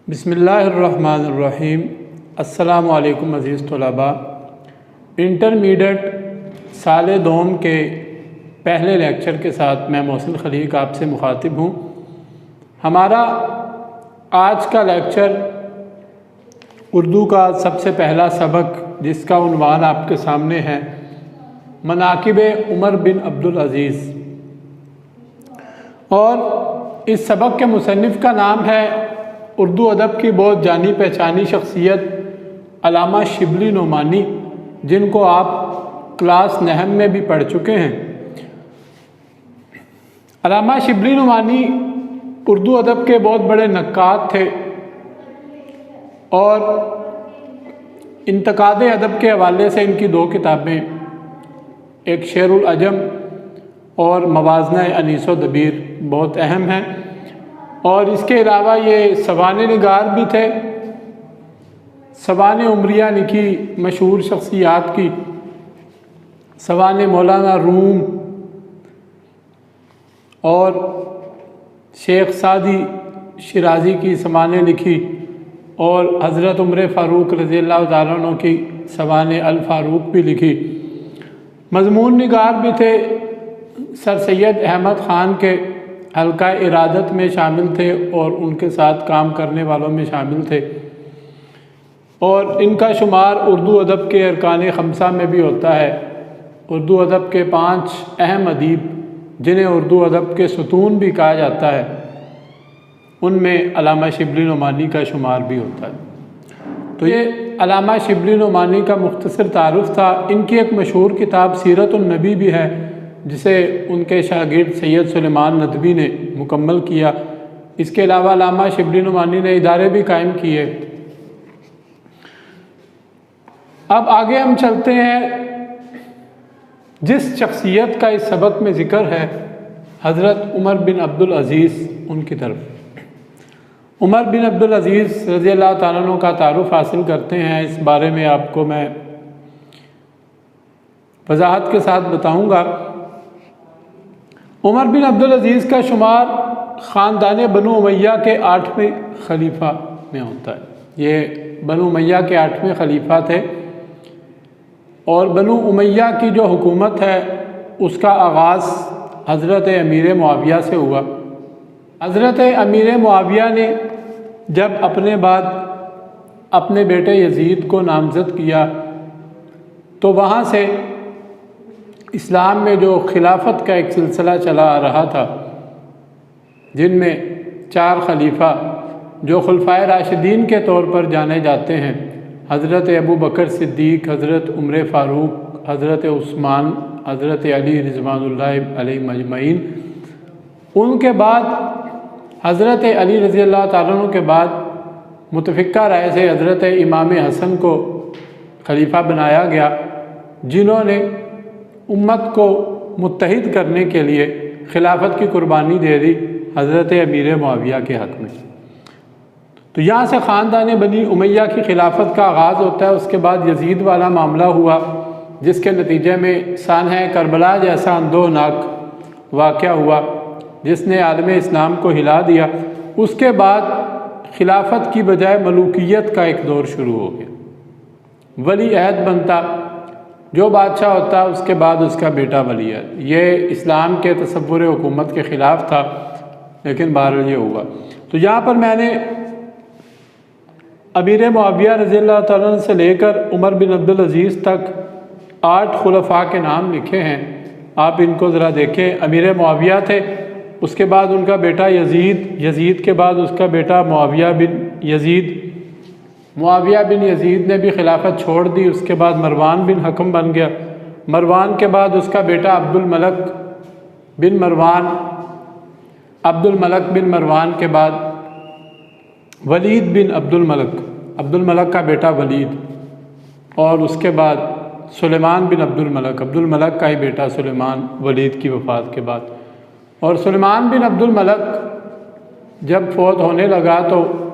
बिस्मिल्लाहिर्रहमानिर्रहीम। अस्सलामु अलैकुम अज़ीज़ तलबा। इंटरमीडिएट साल दोम के पहले लेक्चर के साथ मैं मोहसिन खलीक आपसे मुखातिब हूँ। हमारा आज का लेक्चर उर्दू का सबसे पहला सबक, जिसका उन्वान आपके सामने है, मनाकिब उमर बिन अब्दुल अज़ीज़, और इस सबक के मुसन्निफ़ का नाम है उर्दू अदब की बहुत जानी पहचानी शख्सियत अल्लामा शिबली नोमानी, जिनको आप क्लास नहम में भी पढ़ चुके हैं। अल्लामा शिबली नोमानी उर्दू अदब के बहुत बड़े नक्काद थे और इंतकाद अदब के हवाले से इनकी दो किताबें, एक शेरुल अजम और मवाज़ना अनीस व दबीर, बहुत अहम हैं। और इसके अलावा ये सवाने निगार भी थे। सवाने उमरिया लिखी मशहूर शख्सियात की, सवाने मौलाना रूम और शेख सादी शिराज़ी की सवाने लिखी, और हज़रत उमर फ़ारूक रज़ियल्लाहु ताला अन्हु की सवाने अल फ़ारूक भी लिखी। मज़मून निगार भी थे। सर सैयद अहमद ख़ान के हल्का इरादत में शामिल थे और उनके साथ काम करने वालों में शामिल थे, और इनका शुमार उर्दू अदब के अरकान खमसा में भी होता है। उर्दू अदब के 5 अहम अदीब, जिन्हें उर्दू अदब के सतून भी कहा जाता है, उनमें अल्लामा शिबली नोमानी का शुमार भी होता है। तो ये अल्लामा शिबली नोमानी का मुख्तसर तारुफ़ था। इनकी एक मशहूर किताब सीरतुन नबी भी है, जिसे उनके शागिर्द सैयद सुलेमान नदवी ने मुकम्मल किया। इसके अलावा अल्लामा शिबली नोमानी ने इदारे भी कायम किए। अब आगे हम चलते हैं। जिस शख्सियत का इस सबक में ज़िक्र है, हज़रत उमर बिन अब्दुल अज़ीज़, उनकी तरफ। उमर बिन अब्दुल अज़ीज़ रज़ियल्लाहु ताला अन्हु का तारुफ़ हासिल करते हैं। इस बारे में आपको मैं वज़ाहत के साथ बताऊँगा। उमर बिन अब्दुल अज़ीज़ का शुमार ख़ानदान बनु उमैया के 8वें खलीफा में होता है। ये बनु उमैया के 8वें खलीफा थे, और बनु उमैया की जो हुकूमत है उसका आगाज़ हज़रत अमीर मुआविया से हुआ। हज़रत अमीर मुआविया ने जब अपने बाद अपने बेटे यज़ीद को नामज़द किया, तो वहाँ से इस्लाम में जो खिलाफत का एक सिलसिला चला आ रहा था, जिनमें 4 खलीफा जो खुलफाए राशिदीन के तौर पर जाने जाते हैं, हज़रत अबू बकर सिद्दीक़, हज़रत उमर फ़ारूक, हज़रत उस्मान, हज़रत अली रिज़वानुल्लाहि अलैहिम अजमईन, उनके बाद हज़रत अली रज़ियल्लाहु ताला अन्हु के बाद मुतफ़िक़ा राय से हज़रत इमाम हसन को खलीफा बनाया गया, जिन्होंने उम्मत को मुत्तहिद करने के लिए खिलाफत की कुर्बानी दे दी हज़रत अमीर मुआविया के हक़ में। तो यहाँ से ख़ानदान बनी उमैया की खिलाफत का आगाज़ होता है। उसके बाद यज़ीद वाला मामला हुआ, जिसके नतीजे में सानह करबला जैसा अंदोहनाक वाक़या हुआ, जिसने आलम इस्लाम को हिला दिया। उसके बाद खिलाफत की बजाय मलूकियत का एक दौर शुरू हो गया। वली अहद बनता, जो बादशाह होता, उसके बाद उसका बेटा वली अहद। ये इस्लाम के तसव्वुर हुकूमत के ख़िलाफ़ था, लेकिन बहरहाल ये हुआ। तो यहाँ पर मैंने अमीर मुआविया रज़ियल्लाहु ताला अन्हु से लेकर उमर बिन अब्दुल अज़ीज़ तक 8 खुलफ़ा के नाम लिखे हैं। आप इनको ज़रा देखें। अमीर मुआविया थे, उसके बाद उनका बेटा यज़ीद, यज़ीद के बाद उसका बेटा मुआविया बिन यज़ीद, मुआविया बिन यज़ीद ने भी खिलाफत छोड़ दी। उसके बाद मरवान बिन हकम बन गया। मरवान के बाद उसका बेटा अब्दुल मलक बिन मरवान, अब्दुल मलक बिन मरवान के बाद वलीद बिन अब्दुल मलक, अब्दुल मलक का बेटा वलीद, और उसके बाद सुलेमान बिन अब्दुल मलक, अब्दुल मलक का ही बेटा सुलेमान वलीद की वफ़ात के बाद। और सुलेमान बिन अब्दुल मलक जब फ़ौत होने लगा, तो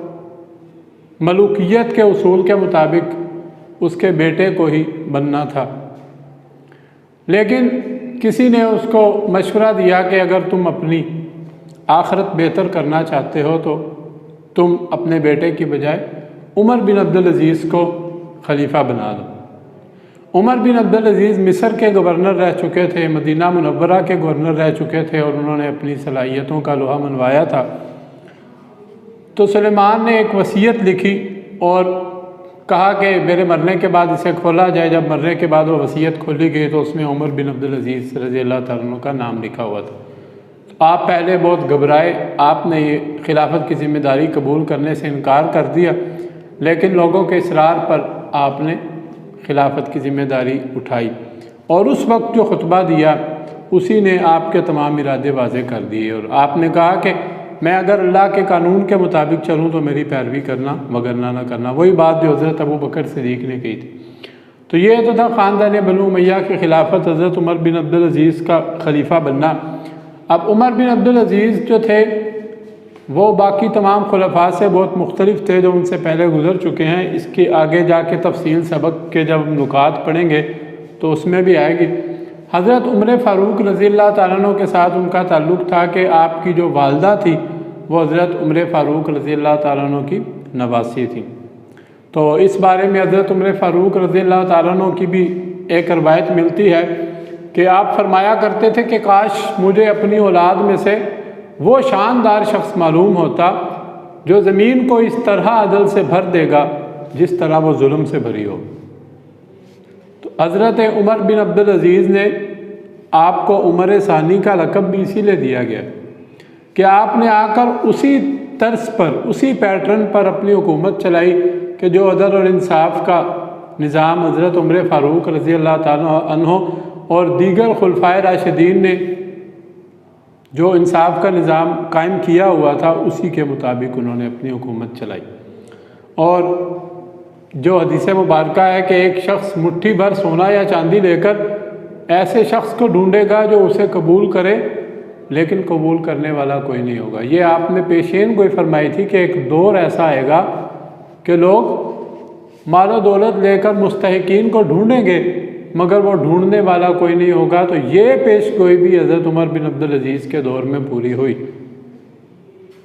मलूकियत के उसूल के मुताबिक उसके बेटे को ही बनना था, लेकिन किसी ने उसको मशवरा दिया कि अगर तुम अपनी आखिरत बेहतर करना चाहते हो तो तुम अपने बेटे की बजाय उमर बिन अब्दुल अज़ीज़ को खलीफा बना दो। उमर बिन अब्दुल अज़ीज़ मिस्र के गवर्नर रह चुके थे, मदीना मुनव्वरा के गवर्नर रह चुके थे और उन्होंने अपनी सलाहियतों का लोहा मनवाया था। तो सुलेमान ने एक वसीयत लिखी और कहा कि मेरे मरने के बाद इसे खोला जाए। जब मरने के बाद वो वसीयत खोली गई तो उसमें उमर बिन अब्दुल अज़ीज़ रज़ी अल्लाह तआला अन्हु का नाम लिखा हुआ था। तो आप पहले बहुत घबराए, आपने ये खिलाफत की ज़िम्मेदारी कबूल करने से इनकार कर दिया, लेकिन लोगों के इसरार पर आपने खिलाफत की ज़िम्मेदारी उठाई और उस वक्त जो खुतबा दिया उसी ने आपके तमाम इरादे वाज़े कर दिए और आपने कहा कि मैं अगर अल्लाह के कानून के मुताबिक चलूँ तो मेरी पैरवी करना वगरना ना करना। वही बात जो हज़रत अबू बकर सिद्दीक़ ने कही थी। तो ये तो था ख़ानदान बनु उमय्या की खिलाफत, हज़रत उमर बिन अब्दुल अज़ीज़ का खलीफा बनना। अब उमर बिन अब्दुल अज़ीज़ जो थे वो बाकी तमाम खुलफा से बहुत मुख्तलिफ थे जो उनसे पहले गुजर चुके हैं। इसके आगे जाके तफसील सबक के जब हम नुकात पढ़ेंगे तो उसमें भी आएगी। हज़रत उमर फ़ारूक रज़ी अल्लाह तआला अन्हु के साथ उनका ताल्लुक़ था कि आपकी जो वालदा थी वो हज़रत उमर फ़ारूक रज़ी अल्लाह तआला अन्हु की नवासी थी। तो इस बारे में हज़रत उमर फ़ारूक रज़ी अल्लाह तआला अन्हु की भी एक रवायत मिलती है कि आप फरमाया करते थे कि काश मुझे अपनी औलाद में से वो शानदार शख्स मालूम होता जो ज़मीन को इस तरह अदल से भर देगा जिस तरह वो जुल्म से भरी हो। तो हज़रत उमर बिन अब्दुल अज़ीज़ ने आपको उमर सानी का लक़ब भी इसीलिए दिया गया कि आपने आकर उसी तर्ज पर, उसी पैटर्न पर अपनी हुकूमत चलाई कि जो अदल और इंसाफ का निज़ाम हज़रत उमर फ़ारूक रज़ी अल्लाह तआला अन्हु और दीगर खुलफाए राशिदीन ने जो इंसाफ का निज़ाम कायम किया हुआ था उसी के मुताबिक उन्होंने अपनी हुकूमत चलाई। और जो हदीस मुबारक है कि एक शख्स मुट्ठी भर सोना या चांदी लेकर ऐसे शख्स को ढूंढेगा जो उसे कबूल करे, लेकिन कबूल करने वाला कोई नहीं होगा। ये आपने पेशेन गोई फरमाई थी कि एक दौर ऐसा आएगा कि लोग मालो दौलत लेकर मुस्तहिकीन को ढूंढेंगे मगर वो ढूंढने वाला कोई नहीं होगा। तो ये पेश गोई भी हज़रत उमर बिन अब्दुल अज़ीज़ के दौर में पूरी हुई।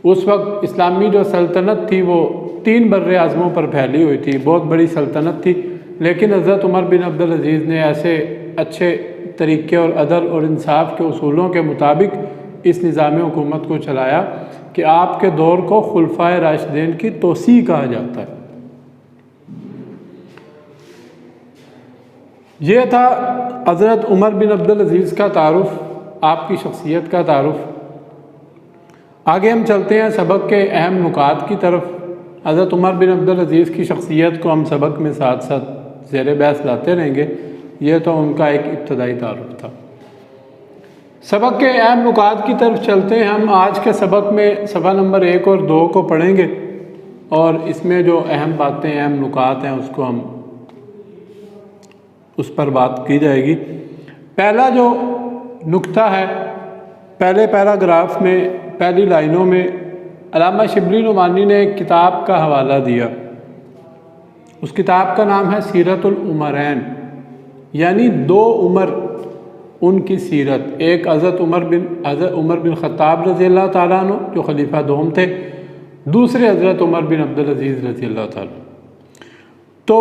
उस वक्त इस्लामी जो सल्तनत थी वो 3 बर्रे आज़मों पर फैली हुई थी, बहुत बड़ी सल्तनत थी, लेकिन हज़रत उमर बिन अब्दुल अज़ीज़ ने ऐसे अच्छे तरीके और अदल और इंसाफ के उसूलों के मुताबिक इस निज़ाम हुकूमत को चलाया कि आपके दौर को खुलफाए राशिदीन की तोसी कहा जाता है। ये था हज़रत उमर बिन अब्दुल अज़ीज़ का तारुफ़, आपकी शख्सियत का तारुफ़। आगे हम चलते हैं सबक के अहम नुकात की तरफ। हज़रत उमर बिन अब्दुल अज़ीज़ की शख्सियत को हम सबक में साथ साथ ज़ेर बहस लाते रहेंगे। ये तो उनका एक इब्तदाई तारुफ़ था। सबक के अहम नुकात की तरफ चलते हैं। हम आज के सबक में सफ़ा नंबर 1 और 2 को पढ़ेंगे और इसमें जो अहम बातें, अहम नुकात हैं उसको हम उस पर बात की जाएगी। पहला जो नुक्ता है, पहले पैराग्राफ में पहली लाइनों में अल्लामा शिबली नुमानी ने एक किताब का हवाला दिया। उस किताब का नाम है सीरतुल उमरैन, यानी 2 उमर, उनकी सीरत। एक हज़रत उमर बिन ख़त्ताब रज़ी अल्लाह तआला अन्हु जो खलीफा दोम थे, दूसरे हज़रत उमर बिन अब्दुल अज़ीज़ रज़ी अल्लाह तआला। तो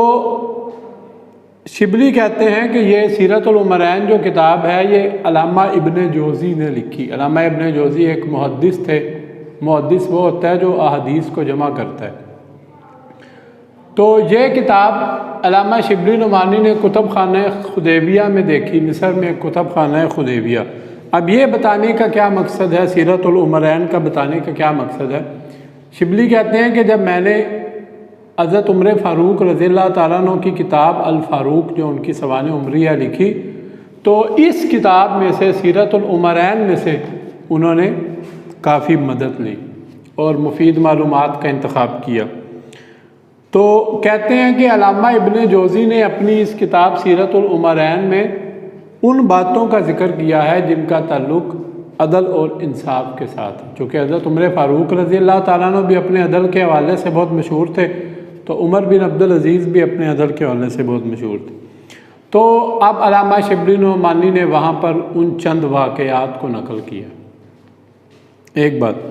शिबली कहते हैं कि ये सीरतुल उमरैन जो किताब है ये अल्लामा इब्ने जोज़ी ने लिखी। अल्लामा इब्ने जोज़ी एक मुहद्दिस थे। मुहद्दिस वो होता है जो अहादीस को जमा करता है। तो ये किताब अल्लामा शिबली नुमानी ने कुतुब खाना खुदैबिया में देखी, मिस्र में कुतुब खाना खुदैबिया। अब ये बताने का क्या मकसद है, सीरतुल उमरैन का बताने का क्या मकसद है? शिबली कहते हैं कि जब मैंने हज़रत उमर फ़ारूक रज़ी अल्लाह तआला अन्हु की किताब अल फ़ारूक जो उनकी सवाने उमरिया लिखी, तो इस किताब में से सीरतुल उमरैन में से उन्होंने काफ़ी मदद ली और मुफीद मालूमात का इंतखाब किया। तो कहते हैं कि अल्लामा इब्ने जोज़ी ने अपनी इस किताब सीरतुल उमरैन में उन बातों का जिक्र किया है जिनका ताल्लुक़ अदल और इंसाफ के साथ। चूँकि हज़रत उमर फ़ारूक रज़ी अल्लाह तआला अन्हु भी अपने अदल के हवाले से बहुत मशहूर थे, तो उमर बिन अब्दुल अज़ीज़ भी अपने अदल के हवाले से बहुत मशहूर थे। तो अब अल्लामा शिबली नुमानी ने वहाँ पर उन चंद वाक़यात को नकल किया। एक बात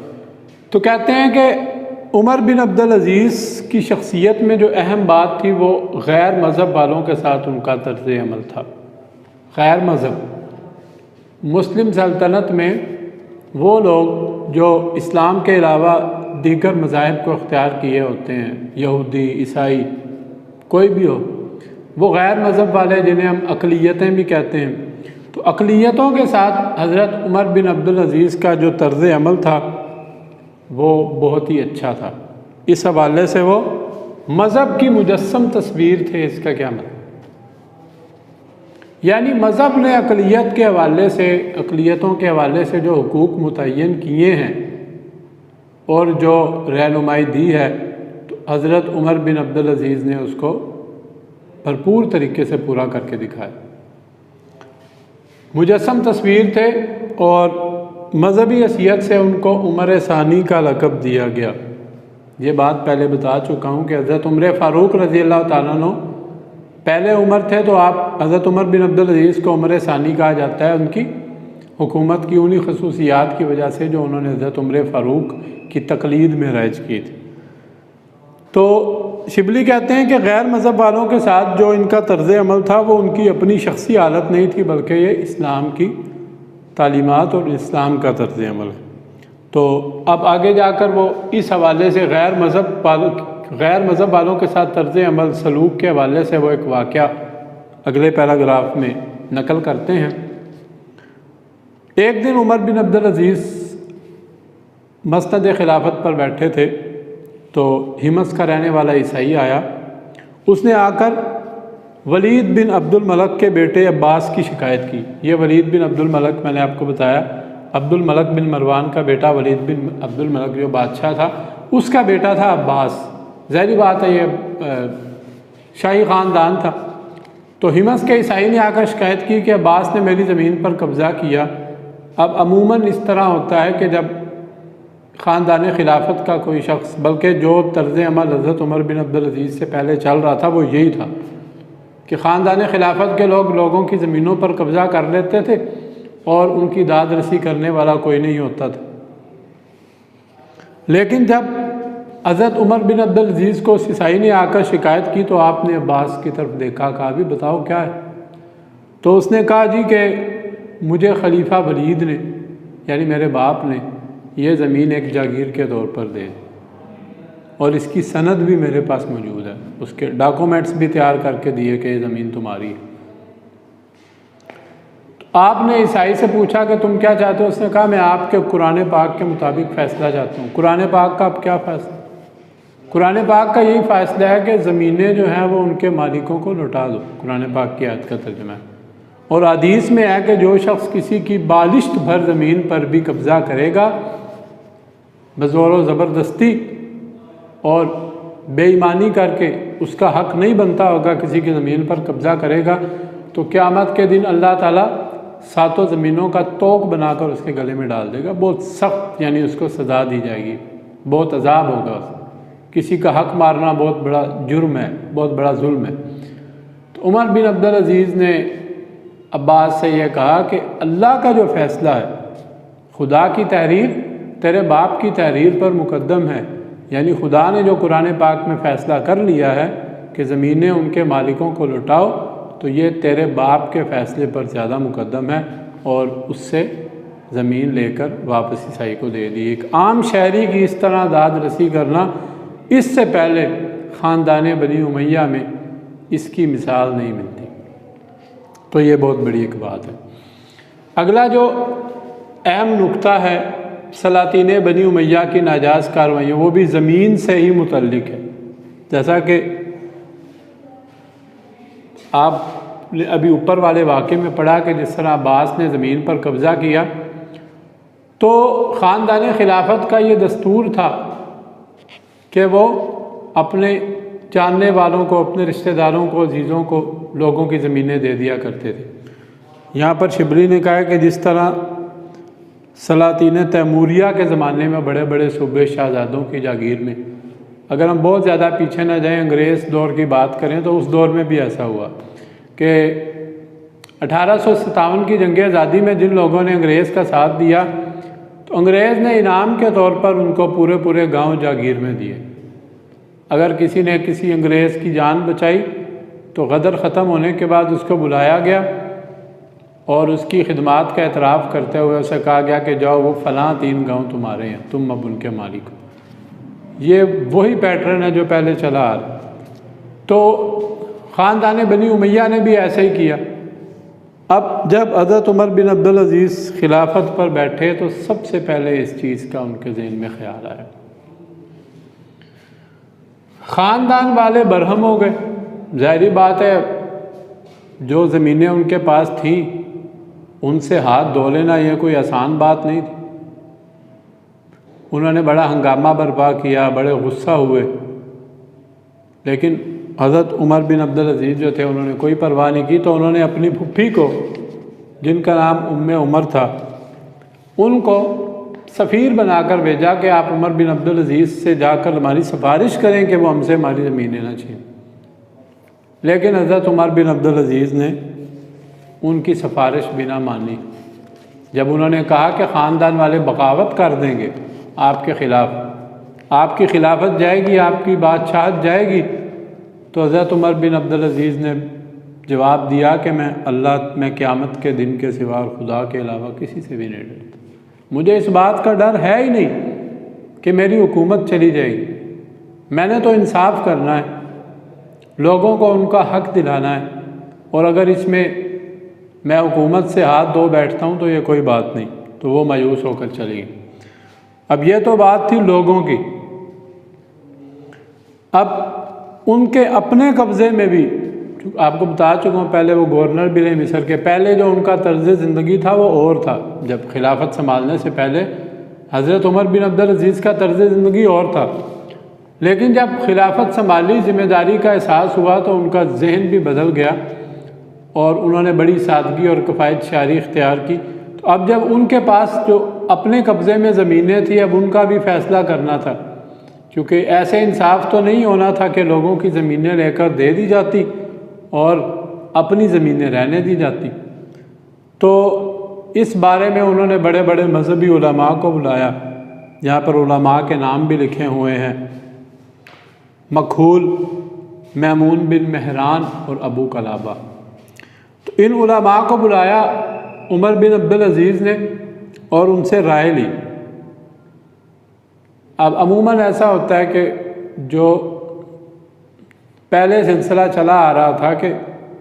तो कहते हैं कि उमर बिन अब्दुल अज़ीज़ की शख्सियत में जो अहम बात थी वो गैर मज़हब वालों के साथ उनका तर्ज़ अमल था। गैर मज़हब मुस्लिम सल्तनत में वो लोग जो इस्लाम के अलावा दीगर मज़ाहिब को अख्तियार किए होते हैं, यहूदी, ईसाई, कोई भी हो, वो गैर मज़हब वाले जिन्हें हम अक़लियतें भी कहते हैं, तो अक़लियतों के साथ हज़रत उमर बिन अब्दुल अज़ीज़ का जो तर्ज़ अमल था वो बहुत ही अच्छा था। इस हवाले से वो मज़हब की मुजस्सम तस्वीर थे। इसका क्या मतलब, यानी मज़हब ने अक़लियत के हवाले से, अक़लियतों के हवाले से जो हुकूक मुतय्यन किए हैं और जो रहनुमाई दी है, तो हज़रत उमर बिन अब्दुल अज़ीज़ ने उसको भरपूर तरीके से पूरा करके दिखाया। मुजस्सम तस्वीर थे और मज़हबी हैसियत से उनको उमर सानी का लक़ब दिया गया। ये बात पहले बता चुका हूँ कि हज़रत उमर फ़ारूक रज़ी अल्लाह ताला अन्हु पहले उमर थे, तो आप हज़रत उमर बिन अब्दुल अज़ीज़ को उमर सानी कहा जाता है उनकी हुकूमत की उन्हीं खसूसियात की वजह से जो उन्होंने हज़रत उमर फ़ारूक की तक़लीद में राइज की थी। तो शिबली कहते हैं कि गैर मज़हब वालों के साथ जो इनका तर्ज़ अमल था वो उनकी अपनी शख्सी हालत नहीं थी, बल्कि ये इस्लाम की तालीमात और इस्लाम का तर्ज़ अमल है। तो अब आगे जाकर वो इस हवाले से गैर मज़हब वालों के साथ तर्ज़ अमल सलूक के हवाले से वो एक वाक़या अगले पैराग्राफ में नकल करते हैं। एक दिन उमर बिन अब्दुल अज़ीज़ मस्नद खिलाफत पर बैठे थे, तो हिमस का रहने वाला ईसाई आया। उसने आकर वलीद बिन अब्दुल मलक के बेटे अब्बास की शिकायत की। ये वलीद बिन अब्दुल मलक, मैंने आपको बताया, अब्दुल मलक बिन मरवान का बेटा वलीद बिन अब्दुल मलक जो बादशाह था, उसका बेटा था अब्बास। ज़ाहिर बात है ये शाही ख़ानदान था। तो हिमस के ईसाई ने आकर शिकायत की कि अब्बास ने मेरी ज़मीन पर कब्ज़ा किया। अब अमूमन इस तरह होता है कि जब ख़ानदान खिलाफत का कोई शख्स, बल्कि जो तर्ज़ अमल हज़रत उमर बिन अब्दुल अज़ीज़ से पहले चल रहा था वो यही था कि ख़ानदान खिलाफत के लोग लोगों की ज़मीनों पर कब्ज़ा कर लेते थे और उनकी दाद रसी करने वाला कोई नहीं होता था। लेकिन जब हज़रत उमर बिन अब्दुल अज़ीज़ को ईसाई ने आकर शिकायत की तो आपने अब्बास की तरफ देखा, कहा भी बताओ क्या है। तो उसने कहा जी कि मुझे खलीफा वलीद ने, यानी मेरे बाप ने, ये ज़मीन एक जागीर के तौर पर दे और इसकी सनद भी मेरे पास मौजूद है, उसके डॉक्यूमेंट्स भी तैयार करके दिए कि ये ज़मीन तुम्हारी है। तो आपने ईसाई से पूछा कि तुम क्या चाहते हो। उसने कहा मैं आपके कुरान पाक के मुताबिक फ़ैसला चाहता हूँ। कुरान पाक का अब क्या फ़ैसला? कुरान पाक का यही फ़ैसला है कि ज़मीनें जो हैं वो उनके मालिकों को लौटा दो। कुरान पाक की आयत का तर्जुमा है। और हदीस में है कि जो शख्स किसी की बालिश्त भर ज़मीन पर भी कब्ज़ा करेगा बज़ोर ज़बरदस्ती और बेईमानी करके, उसका हक़ नहीं बनता होगा, किसी की ज़मीन पर कब्ज़ा करेगा, तो क़यामत के दिन अल्लाह ताला सातों ज़मीनों का तोक बनाकर उसके गले में डाल देगा। बहुत सख्त, यानी उसको सज़ा दी जाएगी, बहुत अजाब होगा उसे। किसी का हक़ मारना बहुत बड़ा जुर्म है, बहुत बड़ा जुल्म है। तो उमर बिन अब्दुल अज़ीज़ ने अब्बास से यह कहा कि अल्लाह का जो फ़ैसला है, खुदा की तहरीर तेरे बाप की तहरीर पर मुकद्दम है। यानी खुदा ने जो कुरान पाक में फ़ैसला कर लिया है कि ज़मीनें उनके मालिकों को लौटाओ, तो ये तेरे बाप के फ़ैसले पर ज़्यादा मुकद्दम है, और उससे ज़मीन लेकर वापस ईसाई को दे दी। एक आम शहरी की इस तरह दाद रसी करना, इससे पहले ख़ानदान बनी उमैया में इसकी मिसाल नहीं मिलती। तो ये बहुत बड़ी एक बात है। अगला जो अहम नुक्ता है सलातीन बनी उमैया की नाजायज़ कार्रवाइयाँ, वो भी ज़मीन से ही मुतल्लिक है। जैसा कि आपने अभी ऊपर वाले वाक़े में पढ़ा कि जिस तरह अब्बास ने ज़मीन पर कब्ज़ा किया, तो ख़ानदान खिलाफत का ये दस्तूर था कि वो अपने जानने वालों को, अपने रिश्तेदारों को, अजीज़ों को लोगों की ज़मीनें दे दिया करते थे। यहाँ पर शिबली ने कहा है कि जिस तरह सलातीन तैमूरिया के ज़माने में बड़े बड़े सूबे शहज़ादों की जागीर में, अगर हम बहुत ज़्यादा पीछे न जाएं, अंग्रेज़ दौर की बात करें, तो उस दौर में भी ऐसा हुआ कि 1857 की जंग आज़ादी में जिन लोगों ने अंग्रेज़ का साथ दिया, तो अंग्रेज़ ने इनाम के तौर पर उनको पूरे पूरे गांव जागीर में दिए। अगर किसी ने किसी अंग्रेज़ की जान बचाई तो गदर ख़त्म होने के बाद उसको बुलाया गया और उसकी खिदमात का एतराफ़ करते हुए उसे कहा गया कि जाओ वो फ़लाँ 3 गांव तुम्हारे हैं, तुम अब उनके मालिक हो। ये वही पैटर्न है जो पहले चला आ रहा। तो ख़ानदान बनी उमैया ने भी ऐसे ही किया। अब जब हज़रत उमर बिन अब्दुल अज़ीज़ खिलाफत पर बैठे तो सबसे पहले इस चीज़ का उनके ज़हन में ख्याल आया। ख़ानदान वाले बरहम हो गए। ज़ाहिरी बात है, जो ज़मीनें उनके पास थीं उनसे हाथ धो लेना ये कोई आसान बात नहीं थी। उन्होंने बड़ा हंगामा बर्पा किया, बड़े गुस्सा हुए, लेकिन हज़रत उमर बिन अब्दुल अज़ीज़ जो थे उन्होंने कोई परवाह नहीं की। तो उन्होंने अपनी फुफ्फी को, जिनका नाम उम्मे उमर था, उनको सफ़ीर बनाकर भेजा कि आप उमर बिन अब्दुल अज़ीज़ से जाकर हमारी सिफारिश करें कि वो हमसे हमारी ज़मीनें ना छीनें। लेकिन हज़रत उमर बिन अब्दुल अज़ीज़ ने उनकी सिफारिश भी ना मानी। जब उन्होंने कहा कि ख़ानदान वाले बगावत कर देंगे आपके ख़िलाफ़, आपकी खिलाफत जाएगी, आपकी बादशाहत जाएगी, तो हज़रत उमर बिन अब्दुल अज़ीज़ ने जवाब दिया कि मैं क़यामत के दिन के सिवा खुदा के अलावा किसी से भी नहीं डरता। मुझे इस बात का डर है ही नहीं कि मेरी हुकूमत चली जाएगी। मैंने तो इंसाफ करना है, लोगों को उनका हक दिलाना है, और अगर इसमें मैं हुकूमत से हाथ धो बैठता हूँ तो ये कोई बात नहीं। तो वो मायूस होकर चली गई। अब ये तो बात थी लोगों की। अब उनके अपने कब्ज़े में भी, आपको बता चुका हूँ पहले, वो गवर्नर भी रहे मिस्र के। पहले जो उनका तर्ज़ ज़िंदगी था वो और था। जब खिलाफत संभालने से पहले हज़रत उमर बिन अब्दुल अज़ीज़ का तर्ज़ ज़िंदगी और था, लेकिन जब खिलाफत संभाली, ज़िम्मेदारी का एहसास हुआ, तो उनका जहन भी बदल गया और उन्होंने बड़ी सादगी और किफ़ायत शारी इख्तियार की। तो अब जब उनके पास जो अपने कब्ज़े में ज़मीनें थी, अब उनका भी फ़ैसला करना था, क्योंकि ऐसे इंसाफ तो नहीं होना था कि लोगों की ज़मीनें लेकर दे दी जाती और अपनी ज़मीनें रहने दी जाती। तो इस बारे में उन्होंने बड़े बड़े मजहबी उलमा को बुलाया। यहाँ पर उलमा के नाम भी लिखे हुए हैं, मखूल, मैमून बिन मेहरान और अबू कलाबा। तो इन उलमा को बुलाया उमर बिन अब्दुल अज़ीज़ ने और उनसे राय ली। अब अमूमन ऐसा होता है कि जो पहले सिलसिला चला आ रहा था कि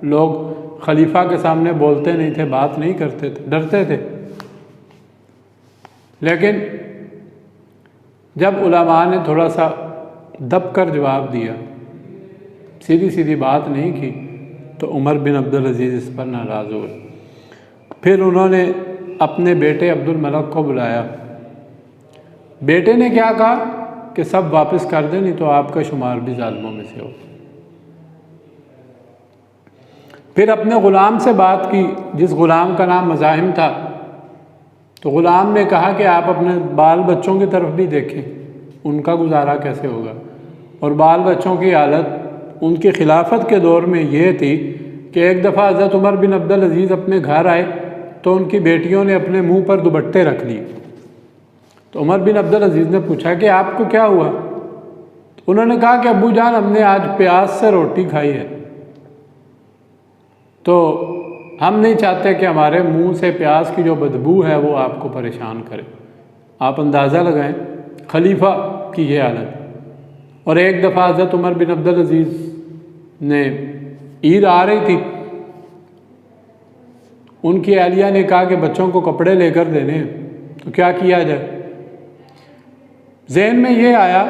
लोग खलीफा के सामने बोलते नहीं थे, बात नहीं करते थे, डरते थे। लेकिन जब उलमा ने थोड़ा सा दब कर जवाब दिया, सीधी सीधी बात नहीं की, तो उमर बिन अब्दुल अज़ीज़ इस पर नाराज़ हुए। फिर उन्होंने अपने बेटे अब्दुल मलिक को बुलाया। बेटे ने क्या कहा कि सब वापस कर दें, नहीं तो आपका शुमार भी ज़ालिमों में से हो। फिर अपने ग़ुलाम से बात की, जिस ग़ुलाम का नाम मज़ाहिम था। तो ग़ुलाम ने कहा कि आप अपने बाल बच्चों की तरफ भी देखें, उनका गुजारा कैसे होगा। और बाल बच्चों की हालत उनकी खिलाफत के दौर में ये थी कि एक दफ़ा हज़रत उमर बिन अब्दुल अज़ीज़ अपने घर आए तो उनकी बेटियों ने अपने मुंह पर दुपट्टे रख लिए। तो उमर बिन अब्दुल अज़ीज़ ने पूछा कि आपको क्या हुआ। तो उन्होंने कहा कि अब्बू जान, हमने आज प्याज से रोटी खाई है, तो हम नहीं चाहते कि हमारे मुंह से प्याज की जो बदबू है वो आपको परेशान करे। आप अंदाज़ा लगाएं खलीफा की ये हालत। और एक दफ़ा हज़रत उमर बिन अब्दुल अज़ीज़ ने, ईद आ रही थी, उनकी अहलिया ने कहा कि बच्चों को कपड़े लेकर देने हैं, तो क्या किया जाए। ज़हन में ये आया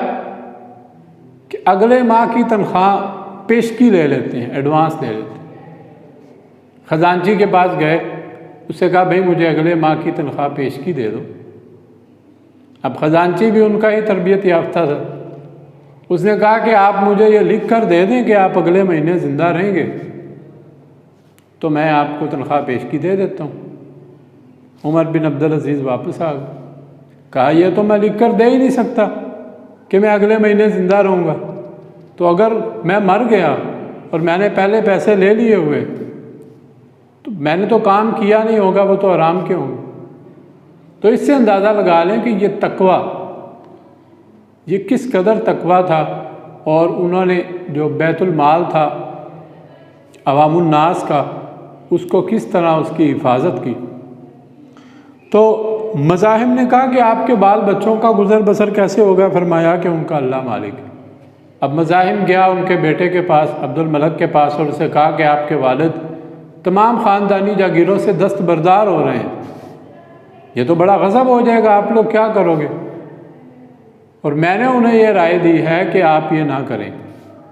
कि अगले माह की तनख्वाह पेशगी ले लेते हैं, एडवांस ले लेते हैं। ख़जानची के पास गए, उससे कहा भाई मुझे अगले माह की तनख्वाह पेशगी दे दो। अब ख़जानची भी उनका ही तरबियत याफ्ता था। उसने कहा कि आप मुझे ये लिख कर दे दें कि आप अगले महीने ज़िंदा रहेंगे, तो मैं आपको तनख्वाह पेशगी दे देता हूँ। उमर बिन अब्दुल अज़ीज़ वापस आ गए। कहा यह तो मैं लिख कर दे ही नहीं सकता कि मैं अगले महीने ज़िंदा रहूँगा। तो अगर मैं मर गया और मैंने पहले पैसे ले लिए हुए, तो मैंने तो काम किया नहीं होगा, वो तो आराम के होंगे। तो इससे अंदाज़ा लगा लें कि ये तकवा, ये किस कदर तकवा था, और उन्होंने जो बैतुल माल था अवामुन नास का, उसको किस तरह उसकी हिफाजत की। तो मज़ाहिब ने कहा कि आपके बाल बच्चों का गुज़र बसर कैसे होगा? फरमाया कि उनका अल्लाह मालिक है। अब मज़ाहिब गया उनके बेटे के पास, अब्दुल मलक के पास, और उसे कहा कि आपके वालिद तमाम ख़ानदानी जागीरों से दस्तबरदार हो रहे हैं, ये तो बड़ा गज़ब हो जाएगा, आप लोग क्या करोगे? और मैंने उन्हें यह राय दी है कि आप ये ना करें।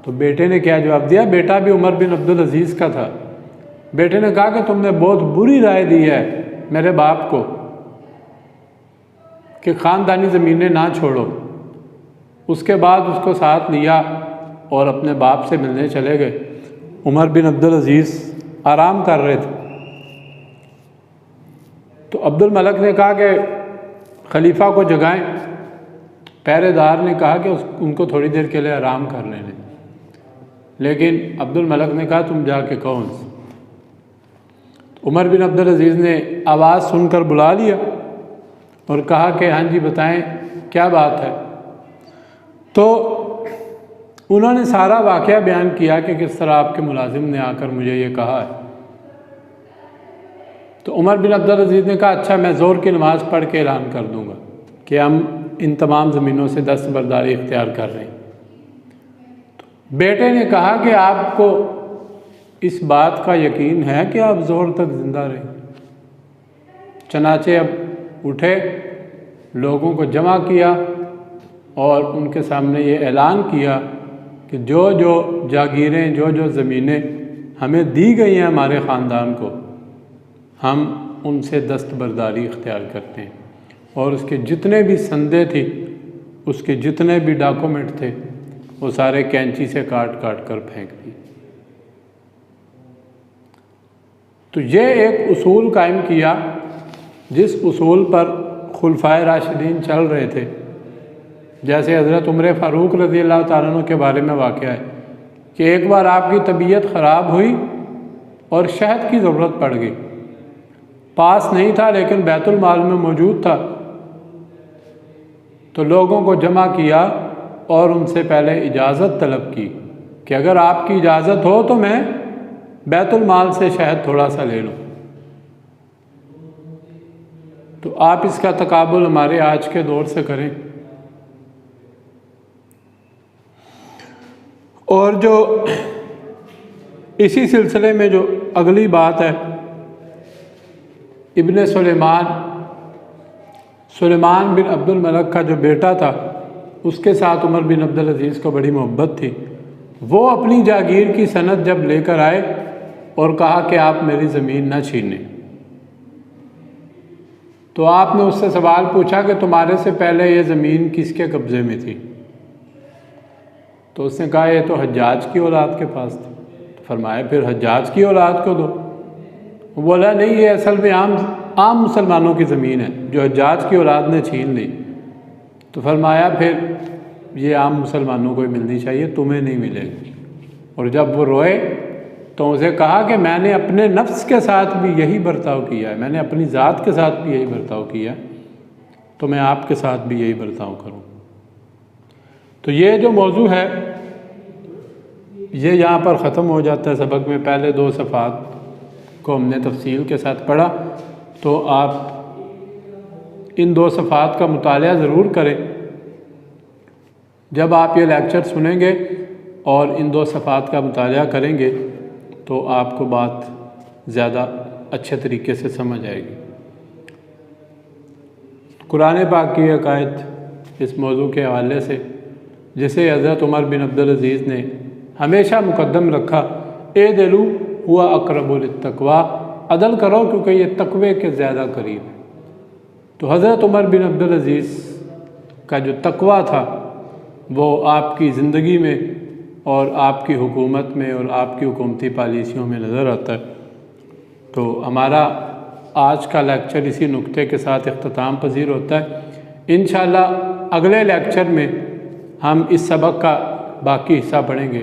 तो बेटे ने क्या जवाब दिया? बेटा भी उमर बिन अब्दुल अजीज़ का था। बेटे ने कहा कि तुमने बहुत बुरी राय दी है मेरे बाप को कि ख़ानदानी ज़मीनें ना छोड़ो। उसके बाद उसको साथ लिया और अपने बाप से मिलने चले गए। उमर बिन अब्दुल अजीज़ आराम कर रहे थे, तो अब्दुल मलक ने कहा कि खलीफा को जगाएं। पहरेदार ने कहा कि उनको थोड़ी देर के लिए आराम कर लेने, लेकिन अब्दुल मलक ने कहा तुम जाके कहो उनसे। उमर बिन अब्दुल अजीज़ ने आवाज़ सुनकर बुला लिया और कहा कि हाँ जी बताएं क्या बात है। तो उन्होंने सारा वाक़या बयान किया कि किस तरह आपके मुलाजिम ने आकर मुझे ये कहा है। तो उमर बिन अब्दुल अजीज़ ने कहा अच्छा मैं ज़ोर की नमाज़ पढ़ के ऐलान कर दूँगा कि हम इन तमाम ज़मीनों से दस्तबरदारी इख्तियार कर रहे हैं। तो बेटे ने कहा कि आपको इस बात का यकीन है कि आप ज़ोर तक ज़िंदा रहें? चनाचे अब उठे, लोगों को जमा किया और उनके सामने ये ऐलान किया कि जो जो जागीरें, जो जो ज़मीनें हमें दी गई हैं हमारे ख़ानदान को, हम उनसे दस्तबरदारी इख्तियार करते हैं। और उसके जितने भी संदे थी, उसके जितने भी डॉक्यूमेंट थे, वो सारे कैंची से काट काट कर फेंक दिए। तो ये एक उसूल कायम किया जिस उसूल पर खुलफाए राशिदीन चल रहे थे। जैसे हज़रत उमर फ़ारूक रज़ी अल्लाह ताला अन्हु के बारे में वाक़या है कि एक बार आपकी तबीयत ख़राब हुई और शहद की ज़रूरत पड़ गई। पास नहीं था लेकिन बैतुल माल में मौजूद था। तो लोगों को जमा किया और उनसे पहले इजाज़त तलब की कि अगर आपकी इजाज़त हो तो मैं बैतुल माल से शहद थोड़ा सा ले लूँ। तो आप इसका तकाबुल हमारे आज के दौर से करें। और जो इसी सिलसिले में जो अगली बात है, इब्ने सुलेमान बिन अब्दुल मलक का जो बेटा था, उसके साथ उमर बिन अब्दुल अजीज़ को बड़ी मोहब्बत थी। वो अपनी जागीर की सनद जब लेकर आए और कहा कि आप मेरी ज़मीन ना छीनें, तो आपने उससे सवाल पूछा कि तुम्हारे से पहले ये ज़मीन किसके कब्ज़े में थी? तो उसने कहा ये तो हज्जाज की औलाद के पास थी। तो फरमाया फिर हज्जाज की औलाद को दो। वो बोला नहीं, ये असल में आम मुसलमानों की ज़मीन है जो हज्जाज की औलाद ने छीन ली। तो फरमाया फिर ये आम मुसलमानों को ही मिलनी चाहिए, तुम्हें नहीं मिलेगी। और जब वो रोए तो उसे कहा कि मैंने अपने नफ्स के साथ भी यही बर्ताव किया है, मैंने अपनी ज़ात के साथ भी यही बर्ताव किया, तो मैं आपके साथ भी यही बर्ताव करूँ। तो ये जो मौजू है ये यहाँ पर ख़त्म हो जाता है। सबक में पहले 2 सफ़ात को हमने तफसील के साथ पढ़ा, तो आप इन 2 सफ़ात का मुतालिया ज़रूर करें। जब आप ये लेक्चर सुनेंगे और इन 2 सफ़ात का मुतालिया करेंगे तो आपको बात ज़्यादा अच्छे तरीके से समझ आएगी। कुरान पाक की एक आयत इस मौजू के हवाले से, जिसे हज़रत उमर बिन अब्दुल अजीज़ ने हमेशा मुकद्दम रखा, एदिलू हुवा अक़रबु लित्तक़वा, अदल करो क्योंकि ये तक़वे के ज़्यादा करीब है। तो हज़रत उमर बिन अब्दुल अजीज़ का जो तक़वा था वो आपकी ज़िंदगी में और आपकी हुकूमत में और आपकी हुकूमती पॉलिसियों में नज़र आता है। तो हमारा आज का लेक्चर इसी नुक्ते के साथ इख्तिताम पज़ीर होता है। इंशाअल्लाह अगले लेक्चर में हम इस सबक का बाकी हिस्सा पढ़ेंगे।